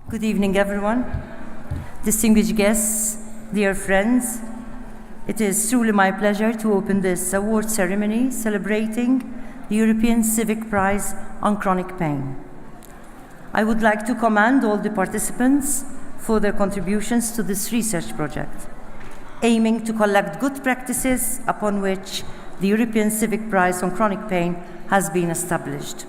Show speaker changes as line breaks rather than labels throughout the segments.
Good evening, everyone. Distinguished guests, dear friends, it is truly my pleasure to open this award ceremony celebrating the European Civic Prize on Chronic Pain. I would like to commend all the participants for their contributions to this research project, aiming to collect good practices upon which the European Civic Prize on Chronic Pain has been established.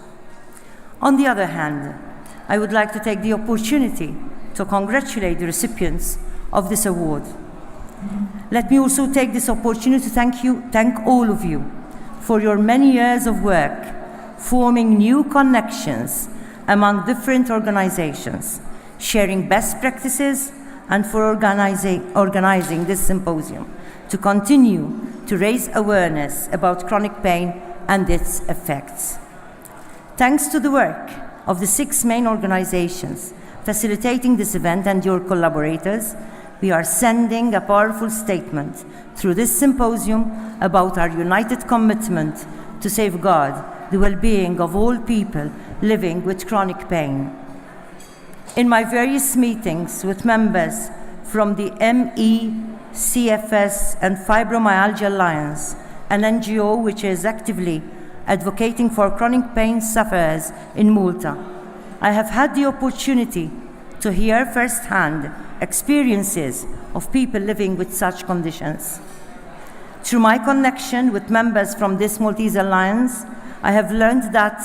On the other hand, I would like to take the opportunity to congratulate the recipients of this award. Let me also take this opportunity to thank all of you for your many years of work, forming new connections among different organizations, sharing best practices, and for organizing this symposium to continue to raise awareness about chronic pain and its effects. Thanks to the work of the 6 main organizations facilitating this event and your collaborators, we are sending a powerful statement through this symposium about our united commitment to safeguard the well-being of all people living with chronic pain. In my various meetings with members from the ME, CFS and Fibromyalgia Alliance, an NGO which is actively advocating for chronic pain sufferers in Malta, I have had the opportunity to hear firsthand experiences of people living with such conditions. Through my connection with members from this Maltese Alliance, I have learned that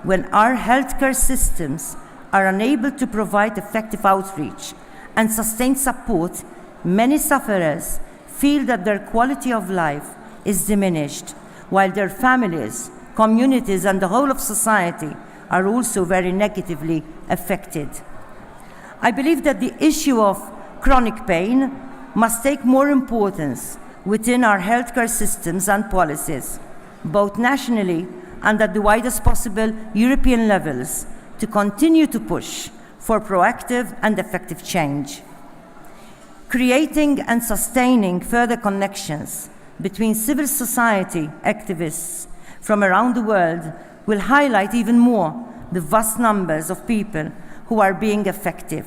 when our healthcare systems are unable to provide effective outreach and sustained support, many sufferers feel that their quality of life is diminished, while their families, communities, and the whole of society are also very negatively affected. I believe that the issue of chronic pain must take more importance within our healthcare systems and policies, both nationally and at the widest possible European levels, to continue to push for proactive and effective change. Creating and sustaining further connections between civil society activists from around the world will highlight even more the vast numbers of people who are being effective.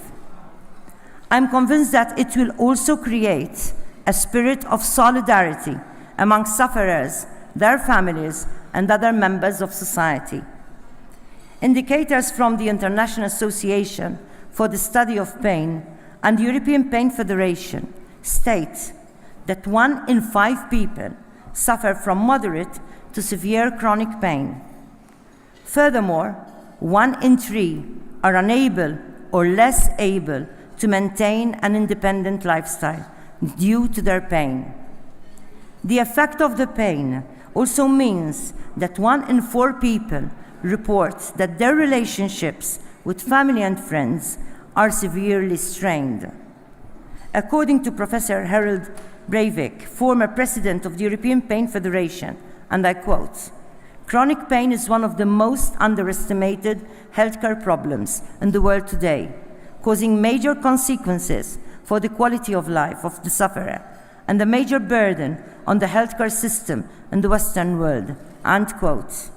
I'm convinced that it will also create a spirit of solidarity among sufferers, their families, and other members of society. Indicators from the International Association for the Study of Pain and the European Pain Federation state that 1 in 5 people suffer from moderate to severe chronic pain. Furthermore, 1 in 3 are unable or less able to maintain an independent lifestyle due to their pain. The effect of the pain also means that 1 in 4 people report that their relationships with family and friends are severely strained. According to Professor Harold Breivik, former president of the European Pain Federation, and I quote, "Chronic pain is one of the most underestimated healthcare problems in the world today, causing major consequences for the quality of life of the sufferer and a major burden on the healthcare system in the Western world." End quote.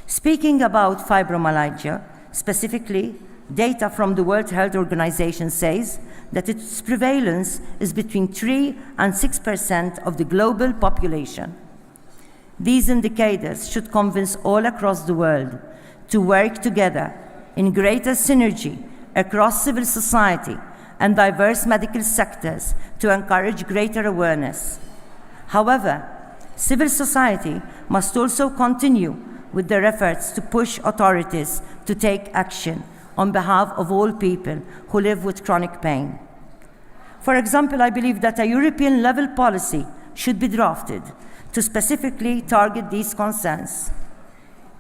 Speaking about fibromyalgia, specifically, data from the World Health Organization says that its prevalence is between 3 and 6% of the global population. These indicators should convince all across the world to work together in greater synergy across civil society and diverse medical sectors to encourage greater awareness. However, civil society must also continue with their efforts to push authorities to take action on behalf of all people who live with chronic pain. For example, I believe that a European-level policy should be drafted to specifically target these concerns.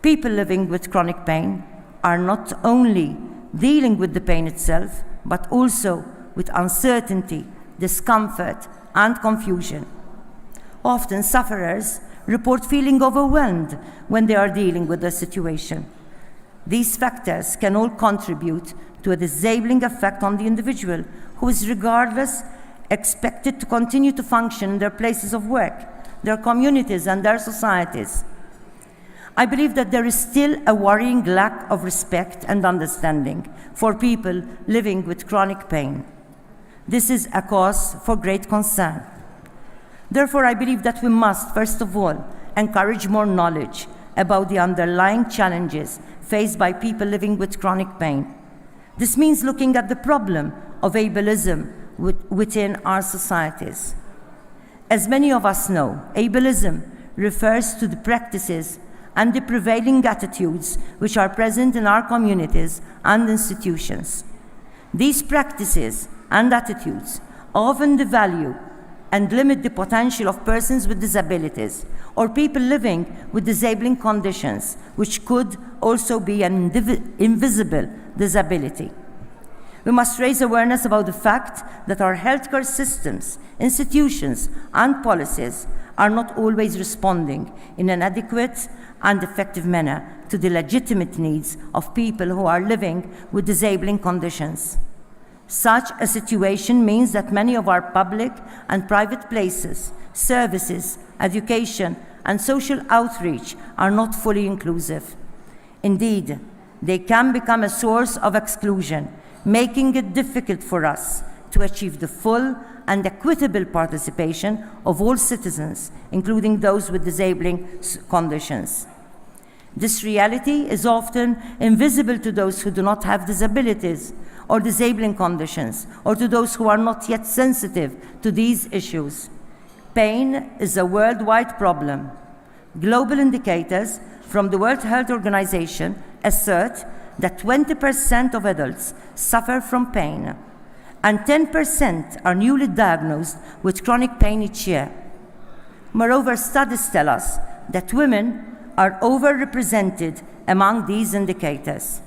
People living with chronic pain are not only dealing with the pain itself, but also with uncertainty, discomfort, and confusion. Often sufferers report feeling overwhelmed when they are dealing with the situation. These factors can all contribute to a disabling effect on the individual, who is regardless expected to continue to function in their places of work, their communities, and their societies. I believe that there is still a worrying lack of respect and understanding for people living with chronic pain. This is a cause for great concern. Therefore, I believe that we must, first of all, encourage more knowledge about the underlying challenges faced by people living with chronic pain. This means looking at the problem of ableism within our societies. As many of us know, ableism refers to the practices and the prevailing attitudes which are present in our communities and institutions. These practices and attitudes often devalue and limit the potential of persons with disabilities or people living with disabling conditions, which could also be an invisible disability. We must raise awareness about the fact that our healthcare systems, institutions, and policies are not always responding in an adequate and effective manner to the legitimate needs of people who are living with disabling conditions. Such a situation means that many of our public and private places, services, education, and social outreach are not fully inclusive. Indeed, they can become a source of exclusion, making it difficult for us to achieve the full and equitable participation of all citizens, including those with disabling conditions. This reality is often invisible to those who do not have disabilities or disabling conditions, or to those who are not yet sensitive to these issues. Pain is a worldwide problem. Global indicators from the World Health Organization assert that 20% of adults suffer from pain, and 10% are newly diagnosed with chronic pain each year. Moreover, studies tell us that women are overrepresented among these indicators.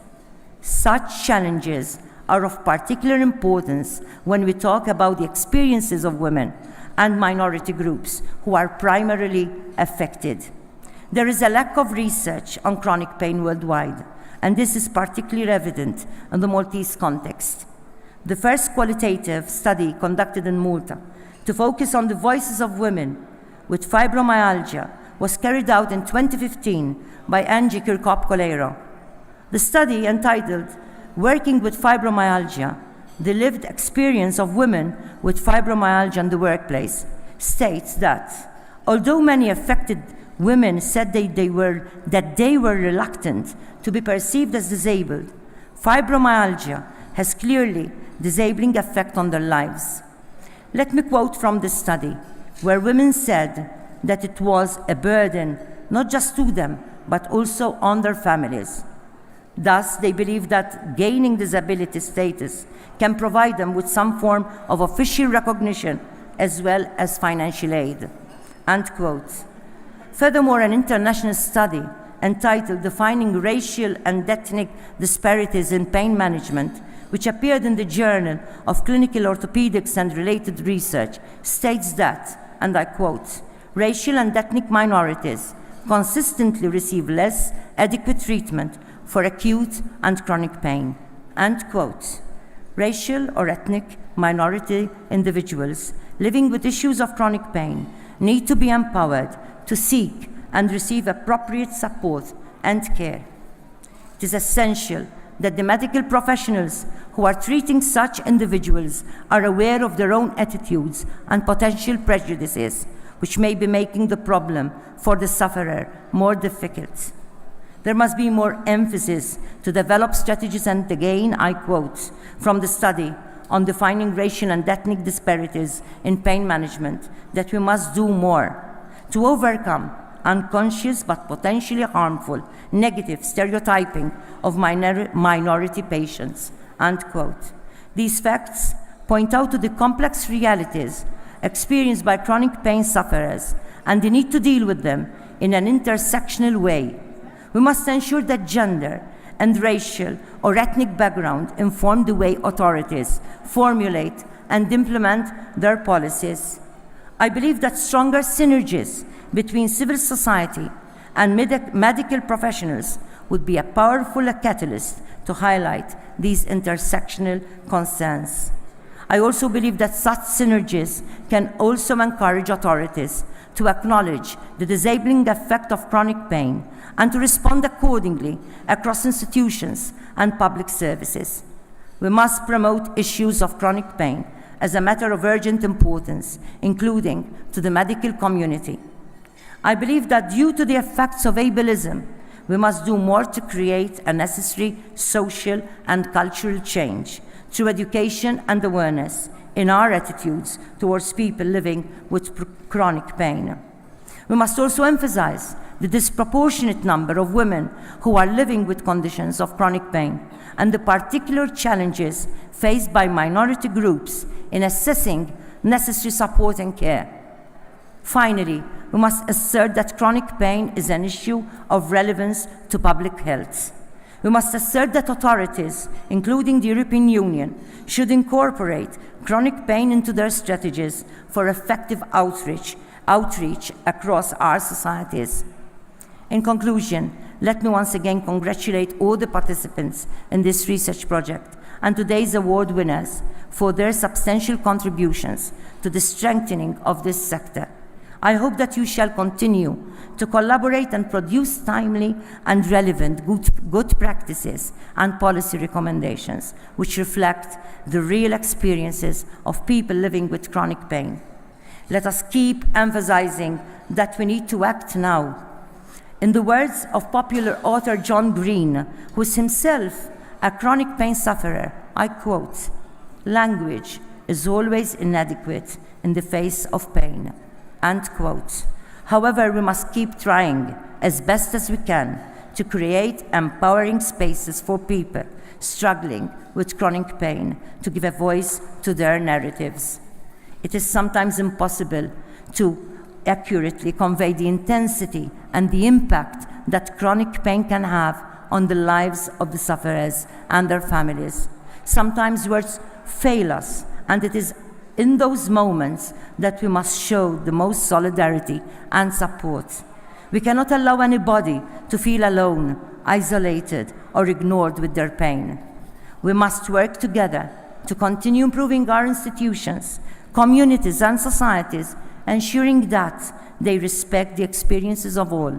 Such challenges are of particular importance when we talk about the experiences of women and minority groups who are primarily affected. There is a lack of research on chronic pain worldwide, and this is particularly evident in the Maltese context. The first qualitative study conducted in Malta to focus on the voices of women with fibromyalgia was carried out in 2015 by Angie Kirkhope-Colero. The study, entitled Working with Fibromyalgia, the Lived Experience of Women with Fibromyalgia in the Workplace, states that although many affected women said that they were reluctant to be perceived as disabled, fibromyalgia has clearly disabling effect on their lives. Let me quote from this study, where women said that it was a burden not just to them, but also on their families. Thus, they believe that gaining disability status can provide them with some form of official recognition as well as financial aid. End quote. Furthermore, an international study entitled Defining Racial and Ethnic Disparities in Pain Management, which appeared in the Journal of Clinical Orthopedics and Related Research, states that, and I quote, racial and ethnic minorities consistently receive less adequate treatment for acute and chronic pain. End quote. Racial or ethnic minority individuals living with issues of chronic pain need to be empowered to seek and receive appropriate support and care. It is essential that the medical professionals who are treating such individuals are aware of their own attitudes and potential prejudices, which may be making the problem for the sufferer more difficult. There must be more emphasis to develop strategies, and again I quote from the study on defining racial and ethnic disparities in pain management, that we must do more to overcome unconscious but potentially harmful negative stereotyping of minority patients. End quote. These facts point out to the complex realities experienced by chronic pain sufferers and the need to deal with them in an intersectional way. We must ensure that gender and racial or ethnic background inform the way authorities formulate and implement their policies. I believe that stronger synergies between civil society and medical professionals would be a powerful catalyst to highlight these intersectional concerns. I also believe that such synergies can also encourage authorities to acknowledge the disabling effect of chronic pain and to respond accordingly across institutions and public services. We must promote issues of chronic pain as a matter of urgent importance, including to the medical community. I believe that due to the effects of ableism, we must do more to create a necessary social and cultural change through education and awareness in our attitudes towards people living with chronic pain. We must also emphasize the disproportionate number of women who are living with conditions of chronic pain and the particular challenges faced by minority groups in assessing necessary support and care. Finally, we must assert that chronic pain is an issue of relevance to public health. We must assert that authorities, including the European Union, should incorporate chronic pain into their strategies for effective outreach across our societies. In conclusion, let me once again congratulate all the participants in this research project and today's award winners for their substantial contributions to the strengthening of this sector. I hope that you shall continue to collaborate and produce timely and relevant good practices and policy recommendations which reflect the real experiences of people living with chronic pain. Let us keep emphasizing that we need to act now. In the words of popular author John Green, who is himself a chronic pain sufferer, I quote, "Language is always inadequate in the face of pain." End quote. However, we must keep trying as best as we can to create empowering spaces for people struggling with chronic pain to give a voice to their narratives. It is sometimes impossible to accurately convey the intensity and the impact that chronic pain can have on the lives of the sufferers and their families. Sometimes words fail us, and it is in those moments that we must show the most solidarity and support. We cannot allow anybody to feel alone, isolated, or ignored with their pain. We must work together to continue improving our institutions, communities, and societies, ensuring that they respect the experiences of all.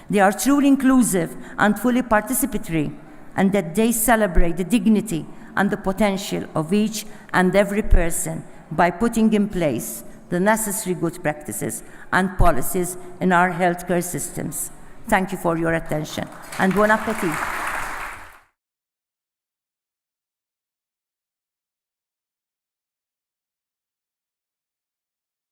They are truly inclusive and fully participatory, and that they celebrate the dignity and the potential of each and every person by putting in place the necessary good practices and policies in our healthcare systems. Thank you for your attention, and bon appétit.